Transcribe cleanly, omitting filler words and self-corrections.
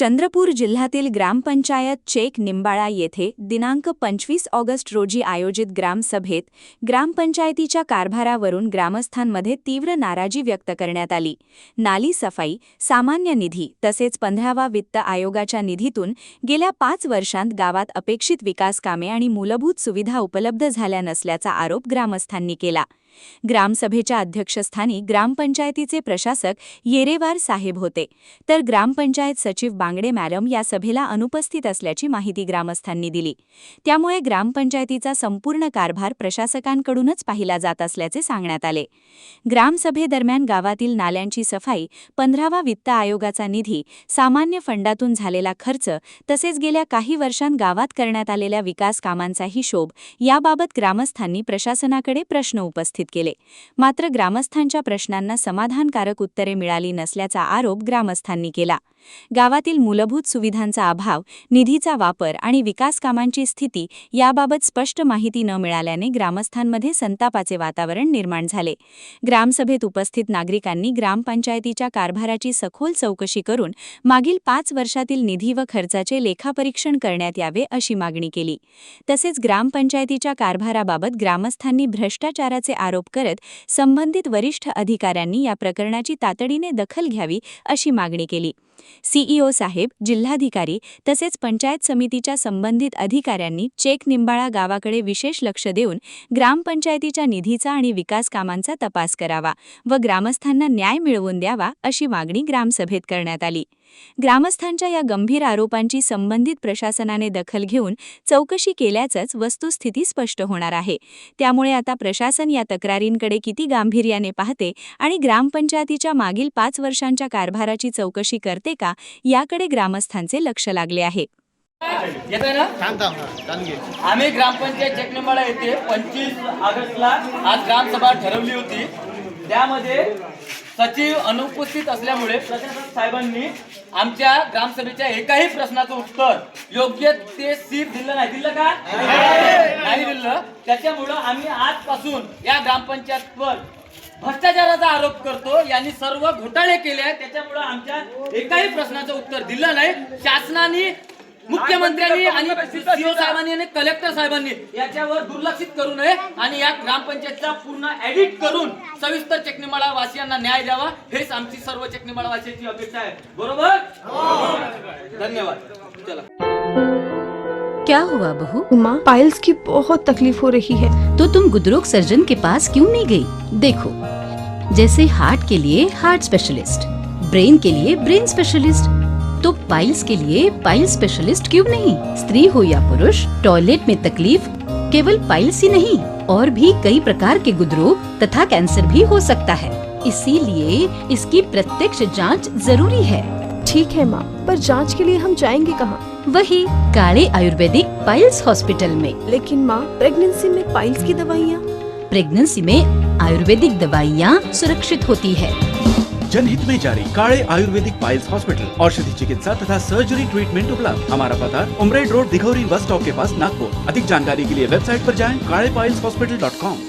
चंद्रपूर जिल्ह्यातील ग्रामपंचायत चेक निंबाळा येथे दिनांक 25 ऑगस्ट रोजी आयोजित ग्रामसभेत ग्रामपंचायतीच्या कारभारावरून ग्रामस्थांमध्ये तीव्र नाराजी व्यक्त करण्यात आली। नाली सफाई, सामान्य निधी तसेच 15वा वित्त आयोगाच्या निधीतून गेल्या 5 वर्षांत गावात अपेक्षित विकास कामे आणि मूलभूत सुविधा उपलब्ध झाल्या नसल्याचा आरोप ग्रामस्थांनी केला। ग्रामसभेच्या अध्यक्षस्थानी ग्रामपंचायतीचे प्रशासक येरेवार साहेब होते, तर ग्रामपंचायत सचिव बांगडे मॅडम या सभेला अनुपस्थित असल्याची माहिती ग्रामस्थांनी दिली। त्यामुळे ग्रामपंचायतीचा संपूर्ण कारभार प्रशासकांकडूनच पाहिला जात असल्याचे सांगण्यात आले। ग्रामसभेदरम्यान गावातील नाल्यांची सफाई, 15वा वित्त आयोगाचा निधी, सामान्य फंडातून झालेला खर्च तसेच गेल्या काही वर्षांत गावात करण्यात आलेल्या विकास कामांचा हिशोब याबाबत ग्रामस्थांनी प्रशासनाकडे प्रश्न उपस्थित केले। मात्र ग्रामस्थांच्या प्रश्नांना समाधानकारक उत्तरे मिळाली नसल्याचा आरोप ग्रामस्थांनी केला। गावातील मूलभूत सुविधांचा अभाव, निधीचा वापर आणि विकास कामांची स्थिती याबाबत स्पष्ट माहिती न मिळाल्याने ग्रामस्थांमध्ये संतापाचे वातावरण निर्माण झाले। ग्रामसभेत उपस्थित नागरिकांनी ग्रामपंचायतीच्या कारभाराची सखोल चौकशी करून मागील 5 वर्षातील निधी व खर्चाचे लेखापरीक्षण करण्यात यावे अशी मागणी केली। तसेच ग्रामपंचायतीच्या कारभाराबाबत ग्रामस्थांनी भ्रष्टाचाराचे आरोप करत संबंधित वरिष्ठ अधिकाऱ्यांनी या प्रकरणाची तातडीने दखल घ्यावी अशी मागणी केली। सीईओ साहेब, जिल्हाधिकारी तसेच पंचायत समितीच्या संबंधित अधिकाऱ्यांनी चेक निंबाळा गावाकडे विशेष लक्ष देऊन ग्रामपंचायतीच्या निधीचा आणि विकास कामांचा तपास करावा व ग्रामस्थांना न्याय मिळवून द्यावा अशी मागणी ग्रामसभेत करण्यात आली। ग्रामस्थांच्या या गंभीर आरोपांची संबंधित प्रशासनाने दखल घेऊन चौकशी केल्याचंच वस्तुस्थिती स्पष्ट होणार आहे। त्यामुळे आता प्रशासन या तक्रारींकडे किती गांभीर्याने पाहते आणि ग्रामपंचायतीच्या मागील 5 वर्षांच्या कारभाराची चौकशी करते का याकडे ग्रामस्थांचे लक्ष लागले आहे। आम्ही ग्रामपंचायत चेक निंबाळा येथे 25 ऑगस्टला आज ग्रामसभा ठरवली होती। त्यामध्ये सचिव अनुपस्थित असल्यामुळे प्रशासक साहेबांनी आमच्या ग्रामसभेच्या एकाही प्रश्नाचं उत्तर योग्य ते सीट दिलं नाही दिलं। त्याच्यामुळे आम्ही आजपासून या ग्रामपंचायतवर भ्रष्टाचाराचा आरोप करतो। यांनी सर्व घोटाळे केले आहेत, त्याच्यामुळे आमच्या एकाही प्रश्नाचं उत्तर दिलं नाही। शासनाने, मुख्यमंत्र्यांनी आणि सीओ साहेबांनी आणि कलेक्टर साहेबांनी याच्यावर दुर्लक्षित करू नये आणि या ग्रामपंचायतचा पूर्ण एडिट करून सविस्तर चेकनिंबाळा वासियांना न्याय द्यावा, हेच आमची सर्व चेकनिंबाळा वासियांची अपेक्षा आहे। बरोबर? धन्यवाद। चला। क्या हुआ बहू? माँ, पाइल्स की बहुत तकलीफ हो रही है। तो तुम गुदरोग सर्जन के पास क्यों नहीं गई? देखो, जैसे हार्ट के लिए हार्ट स्पेशलिस्ट, ब्रेन के लिए ब्रेन स्पेशलिस्ट, तो पाइल्स के लिए पाइल्स स्पेशलिस्ट क्यों नहीं? स्त्री हो या पुरुष, टॉयलेट में तकलीफ केवल पाइल्स ही नहीं और भी कई प्रकार के गुदरोग तथा कैंसर भी हो सकता है। इसीलिए इसकी प्रत्यक्ष जांच जरूरी है। ठीक है माँ, पर जांच के लिए हम जाएंगे कहाँ? वही काले आयुर्वेदिक पाइल्स हॉस्पिटल में। लेकिन माँ, प्रेगनेंसी में पाइल्स की दवाइयाँ? प्रेगनेंसी में आयुर्वेदिक दवाइयाँ सुरक्षित होती है। जनहित में जारी काले आयुर्वेदिक पाइल्स हॉस्पिटल, औषधि चिकित्सा तथा सर्जरी ट्रीटमेंट उपलब्ध। हमारा पता उमरेड रोड, दिघौरी बस स्टॉप के पास, नागपुर। अधिक जानकारी के लिए वेबसाइट पर जाएं kalepileshhospital.com।